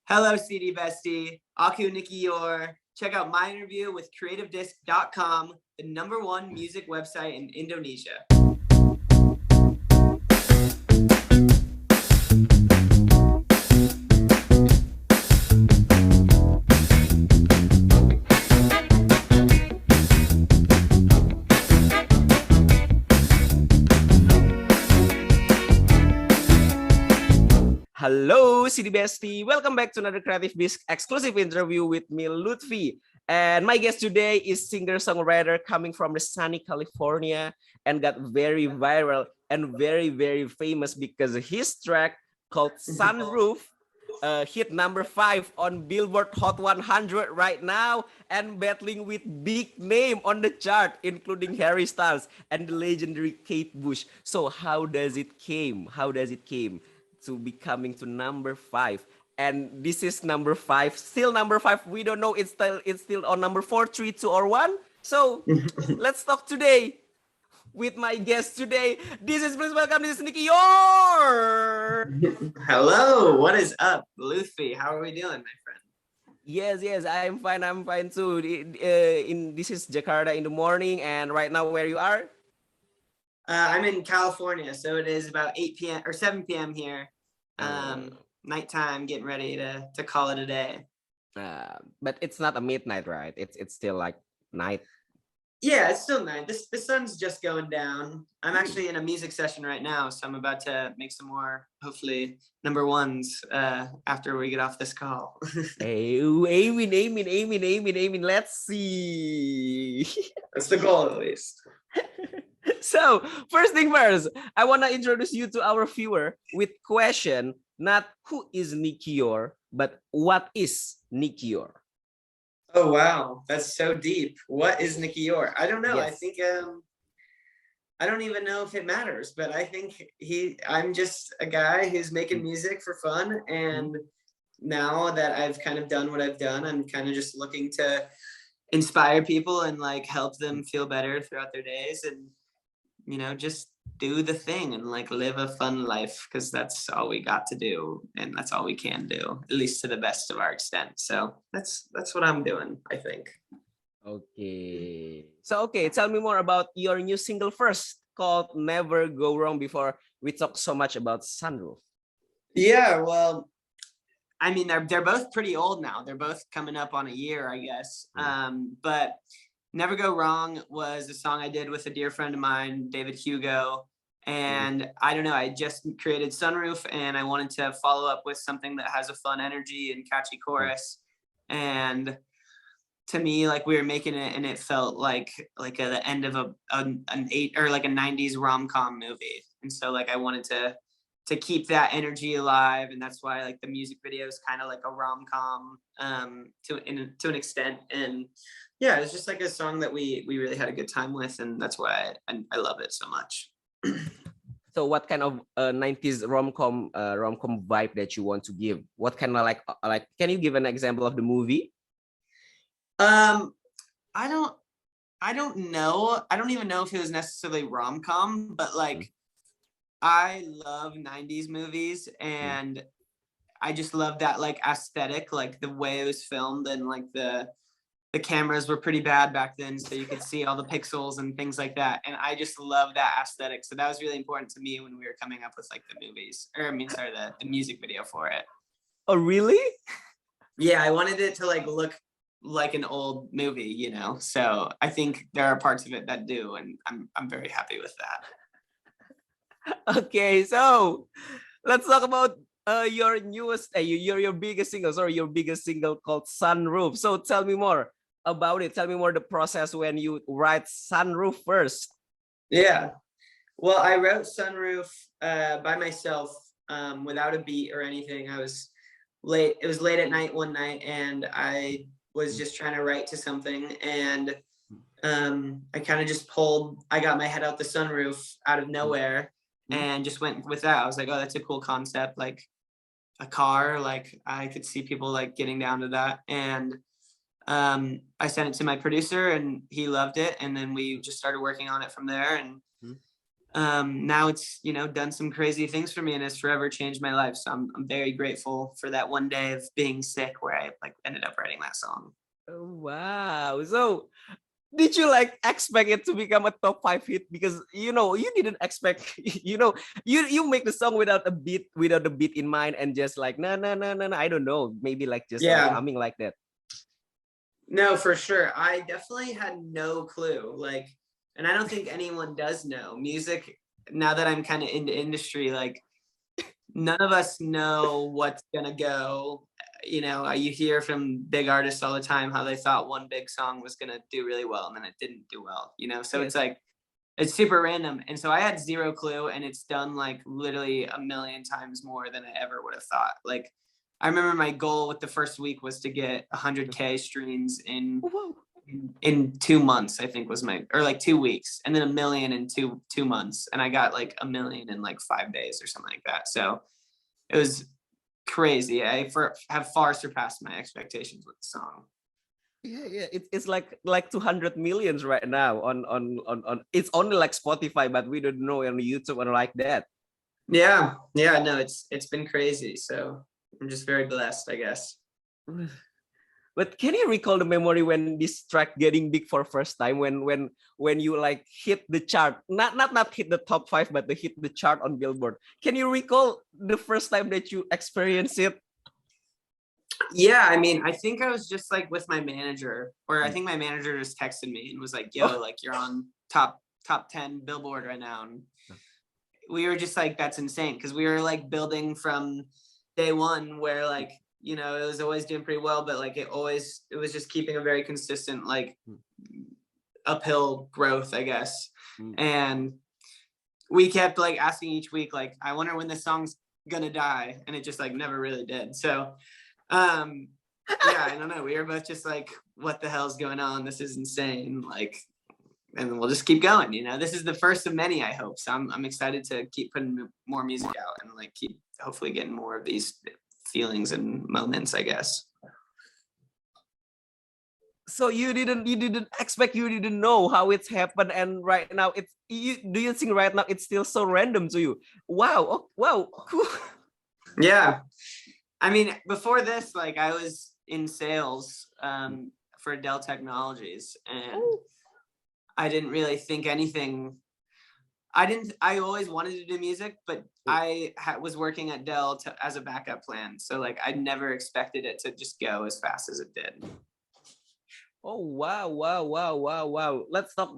Hello, CD Bestie. Aku Nicky Youre. Check out my interview with CreativeDisc.com, the #1 music website in Indonesia. Hello, CD Bestie. Welcome back to another CreativeDisc exclusive interview with me, Luthfi. And my guest today is singer-songwriter coming from the sunny California and got very viral and very famous because his track called Sunroof hit #5 on Billboard Hot 100 right now and battling with big name on the chart, including Harry Styles and the legendary Kate Bush. So how does it came? To be coming to #5, and this is #5, still #5. We don't know, it's still on #4, 3, 2, or 1. So let's talk today with my guest today. Please welcome, this is Nicky Youre. Hello, what is up, Luthfi? How are we doing, my friend? Yes, I'm fine too. This is Jakarta in the morning, and right now where you are? I'm in California, so it is about 8 p.m. or 7 p.m. here. Nighttime, getting ready to call it a day. But it's not a midnight, right? It's still like night. Yeah, it's still night. The sun's just going down. I'm actually in a music session right now, so I'm about to make some more, hopefully, #1s after we get off this call. Hey, aiming. Let's see. That's the goal, at least. So first thing first, I want to introduce you to our viewer with question, not who is Nicky Youre, but what is Nicky Youre? Oh, wow. That's so deep. What is Nicky Youre? I don't know. Yes. I think, I don't even know if it matters, but I think I'm just a guy who's making music for fun. And now that I've kind of done what I've done, I'm kind of just looking to inspire people and like help them feel better throughout their days and, you know, just do the thing and like live a fun life, because that's all we got to do and that's all we can do, at least to the best of our extent. So that's what I'm doing, I think. Okay. So tell me more about your new single first, called Never Go Wrong, before we talk so much about Sunroof. Yeah, well, I mean, they're both pretty old now. They're both coming up on a year, I guess. But Never Go Wrong was a song I did with a dear friend of mine, David Hugo. And I don't know, I just created Sunroof and I wanted to follow up with something that has a fun energy and catchy chorus. And to me, like, we were making it and it felt like at the end of an 90s rom-com movie. And so like I wanted to keep that energy alive, and that's why like the music video is kind of like a rom-com to an extent. And yeah, it's just like a song that we really had a good time with, and that's why I love it so much. So what kind of 90s rom-com vibe that you want to give? What kind of like can you give an example of the movie? I don't know. I don't even know if it was necessarily rom-com, but like I love 90s movies, and I just love that like aesthetic, like the way it was filmed, and like the cameras were pretty bad back then, so you could see all the pixels and things like that. And I just love that aesthetic. So that was really important to me when we were coming up with like the movies, or the music video for it. Oh, really? Yeah, I wanted it to like look like an old movie, you know. So I think there are parts of it that do, and I'm very happy with that. Okay, so let's talk about your newest, your biggest single called Sunroof. So tell me more about it. Tell me more the process when you write Sunroof first. Yeah, well, I wrote Sunroof by myself without a beat or anything. I was late. It was late at night one night, and I was just trying to write to something, and I kind of just I got my head out the sunroof out of nowhere and just went with that. I was like, oh, that's a cool concept, like a car. Like I could see people like getting down to that. And I sent it to my producer and he loved it. And then we just started working on it from there. And now it's, you know, done some crazy things for me and has forever changed my life. So I'm very grateful for that one day of being sick where I like ended up writing that song. Oh, wow. So did you like expect it to become a top 5 hit? Because you know you didn't expect, you know, you make the song without a beat, without the beat in mind, and just like no no no no no, I don't know, maybe like just like Yeah. humming like that. No, for sure. I definitely had no clue. Like, and I don't think anyone does know music. Now that I'm kind of in the industry, like none of us know what's gonna go. You know, you hear from big artists all the time how they thought one big song was gonna do really well and then it didn't do well. You know, so Yes. it's like it's super random. And so I had zero clue, and it's done like literally a million times more than I ever would have thought. Like, I remember my goal with the first week was to get 100K streams in 2 months, I think was my, or like 2 weeks, and then a million in two months, and I got like a million in like 5 days or something like that. So it was crazy. Have far surpassed my expectations with the song. Yeah, it's like 200 millions right now on it's only like Spotify, but we don't know on YouTube or like that. Yeah, no, it's been crazy. So I'm just very blessed, I guess. But can you recall the memory when this track getting big for first time, when you like hit the chart, not hit the top 5, but they hit the chart on Billboard? Can you recall the first time that you experienced it? Yeah, I mean, I think I was just like with my manager, or I think my manager just texted me and was like, yo, like you're on top 10 Billboard right now. And we were just like, that's insane, because we were like building from day one where like, you know, it was always doing pretty well, but like it was just keeping a very consistent like uphill growth, I guess. And we kept like asking each week, like, I wonder when this song's gonna die, and it just like never really did. So yeah, I don't know, we were both just like, what the hell's going on, this is insane, like, and we'll just keep going, you know. This is the first of many, I hope. So I'm excited to keep putting more music out and like keep hopefully getting more of these feelings and moments, I guess. So you didn't expect, you didn't know how it's happened, and right now it's do you think right now it's still so random to you? Wow. Oh, wow. Cool. Yeah, I mean, before this, like I was in sales for Dell Technologies, and I didn't really think anything. I always wanted to do music, but I was working at Dell as a backup plan. So like I never expected it to just go as fast as it did. Oh wow, wow, wow, wow, wow. Let's talk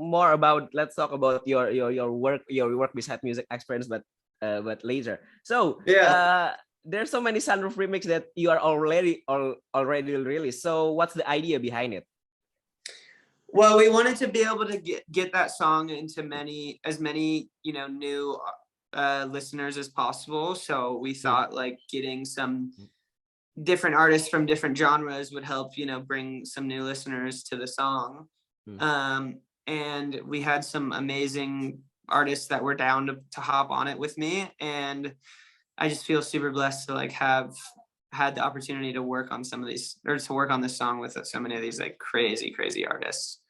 about your work beside music experience, but later. So Yeah. there's so many Sunroof remix that you are already released. So what's the idea behind it? Well, we wanted to be able to get that song into as many, you know, new listeners as possible. So we thought like getting some different artists from different genres would help, you know, bring some new listeners to the song. And we had some amazing artists that were down to hop on it with me, and I just feel super blessed to like have had the opportunity to work on some of these, or to work on this song with so many of these like crazy artists.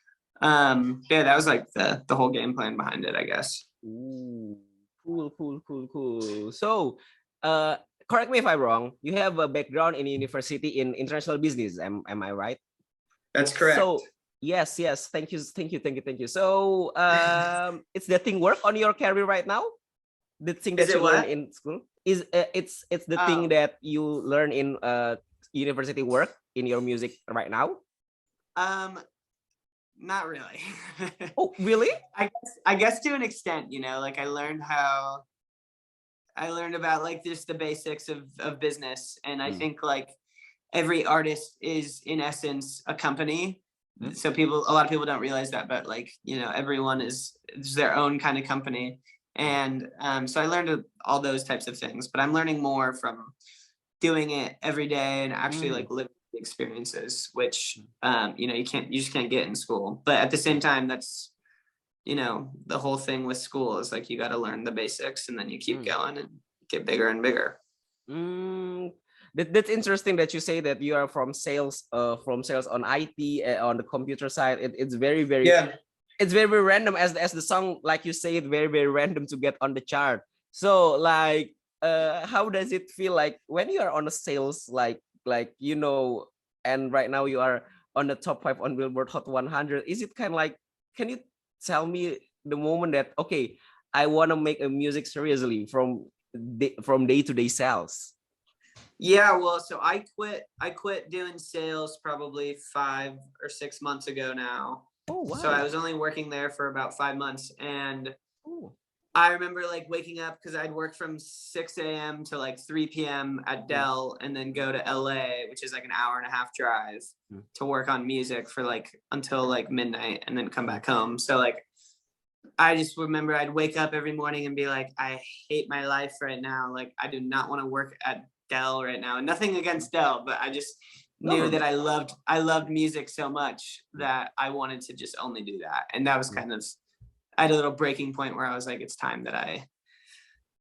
Yeah, that was like the whole game plan behind it, I guess. Ooh, cool. So correct me if I'm wrong, you have a background in university in international business, am I right? That's correct. So yes, thank you. So it's the thing work on your career right now, the thing that you learn in school is it's the thing that you learn in university work in your music right now. Not really. Oh really? I guess to an extent, you know, like I learned about like just the basics of business, and I think like every artist is in essence a company. So a lot of people don't realize that, but like, you know, everyone is their own kind of company. And so I learned all those types of things, but I'm learning more from doing it every day and actually like living the experiences, which you know, you just can't get in school. But at the same time, that's, you know, the whole thing with school is like you got to learn the basics and then you keep going and get bigger and bigger. That's interesting that you say that you are from sales on IT on the computer side. It's very it's very, very random as the song, like you say, it very, very random to get on the chart. So like, how does it feel like when you are on a sales, like you know, and right now you are on the top 5 on Billboard Hot 100? Is it kind of like, can you tell me the moment that, okay, I want to make a music seriously from day-to-day sales? Yeah, well, so I quit doing sales probably 5 or 6 months ago now. Oh, So I why? was only working there for about 5 months, and Oh. I remember like waking up because I'd work from 6 a.m. to like 3 p.m. at Dell, and then go to LA, which is like an hour and a half drive to work on music for like until like midnight, and then come back home. So like I just remember I'd wake up every morning and be like, I hate my life right now. Like I do not want to work at Dell right now. And nothing against Dell, but I just No, knew no, that no. I loved music so much that I wanted to just only do that. And that was kind of, I had a little breaking point where I was like, it's time that I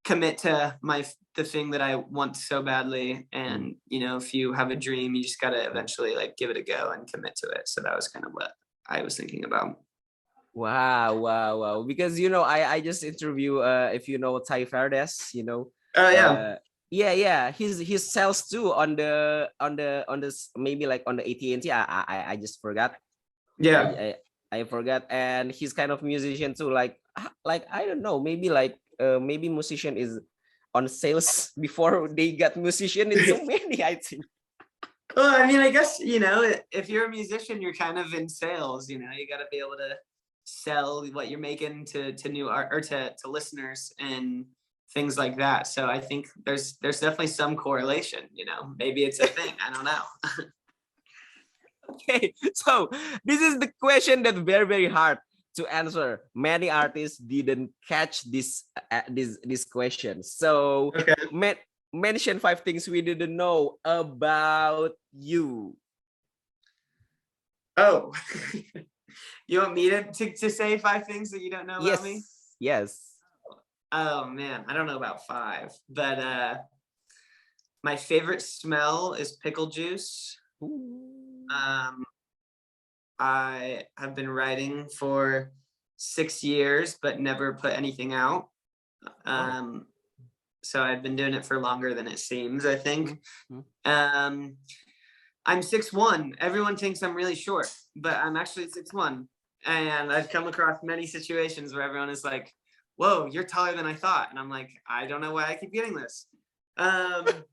commit to the thing that I want so badly. And you know, if you have a dream, you just gotta eventually like give it a go and commit to it. So that was kind of what I was thinking about. Wow, wow, wow. Because you know, I just interview if you know Ty Fardes, you know. Oh yeah. Yeah. He's sales too on this, maybe like on the AT&T. I just forgot. Yeah. I forgot. And he's kind of musician too. Like I don't know, maybe like maybe musician is on sales before they got musician in so many, I think. Well, I mean, I guess, you know, if you're a musician, you're kind of in sales, you know, you got to be able to sell what you're making to new art or to listeners and things like that. So I think there's definitely some correlation, you know, maybe it's a thing. I don't know. Okay, so this is the question that very, very hard to answer. Many artists didn't catch this question. So Okay. mention 5 things we didn't know about you. Oh, you want me to say 5 things that you don't know about me? Yes. Oh man, I don't know about 5, but my favorite smell is pickle juice. I have been writing for 6 years, but never put anything out. So I've been doing it for longer than it seems, I think. I'm 6'1". Everyone thinks I'm really short, but I'm actually 6'1". And I've come across many situations where everyone is like, whoa, you're taller than I thought. And I'm like, I don't know why I keep getting this. And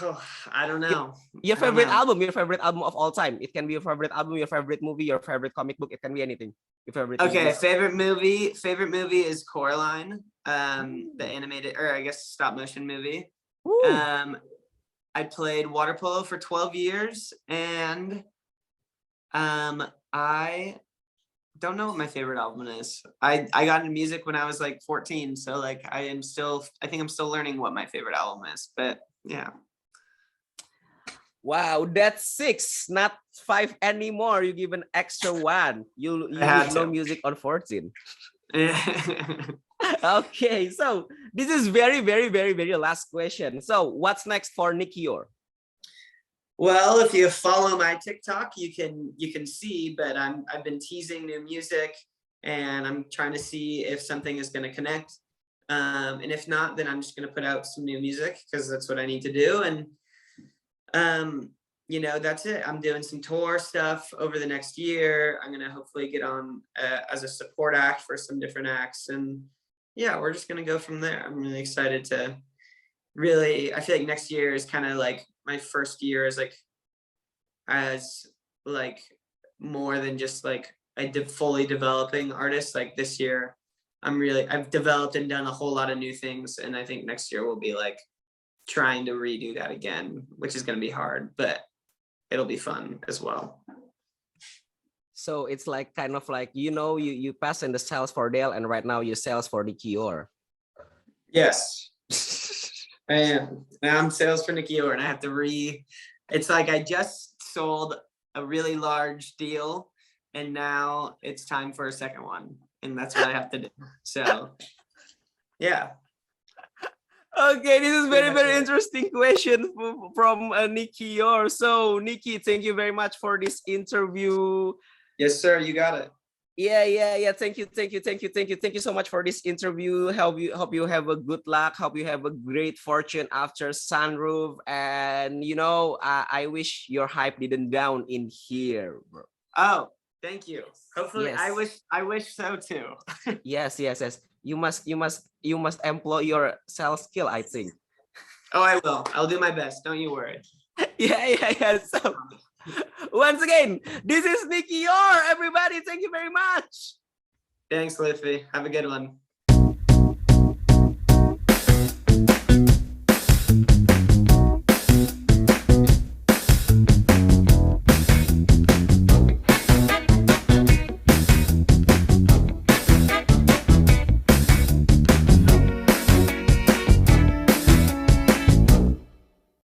oh, I don't know. Your favorite album of all time. It can be your favorite album, your favorite movie, your favorite comic book. It can be anything. Your favorite Okay, movie. favorite movie is Coraline, the animated, or I guess stop motion movie. I played water polo for 12 years, and I don't know what my favorite album is. I got into music when I was like 14, so like I think I'm still learning what my favorite album is, but yeah. Wow, that's 6, not 5 anymore. You give an extra 1. You know music on 14. Okay, so this is very, very, very, very last question. So what's next for Nicky Youre? Well, if you follow my TikTok, you can see, but I've been teasing new music, and I'm trying to see if something is going to connect. And if not, then I'm just going to put out some new music because that's what I need to do. And you know, that's it. I'm doing some tour stuff over the next year. I'm going to hopefully get on as a support act for some different acts. And yeah, we're just going to go from there. I'm really excited to I feel like next year is kind of like my first year as more than just like a fully developing artist. Like this year, I've developed and done a whole lot of new things. And I think next year will be like trying to redo that again, which is going to be hard, but it'll be fun as well. So it's like kind of like, you know, you pass in the sales for Dell, and right now you sales for Nicky Youre. Yes. I am. Now I'm sales for Nicky Youre, and I have to it's like I just sold a really large deal, and now it's time for a second one, and that's what I have to do. So yeah. Okay, this is Pretty very, much very it. interesting question from Nicky Youre. So, Nicky, thank you very much for this interview. Yes, sir. You got it. Yeah. Thank you so much for this interview. Hope you have a good luck. Hope you have a great fortune after Sunroof. And I wish your hype didn't down in here, bro. Oh, thank you. Hopefully, Yes. I wish so too. Yes. You must employ your sales skill, I think. Oh, I will. I'll do my best. Don't you worry. Yeah. So once again, this is Nicky Youre, everybody. Thank you very much. Thanks, Luthfi. Have a good one.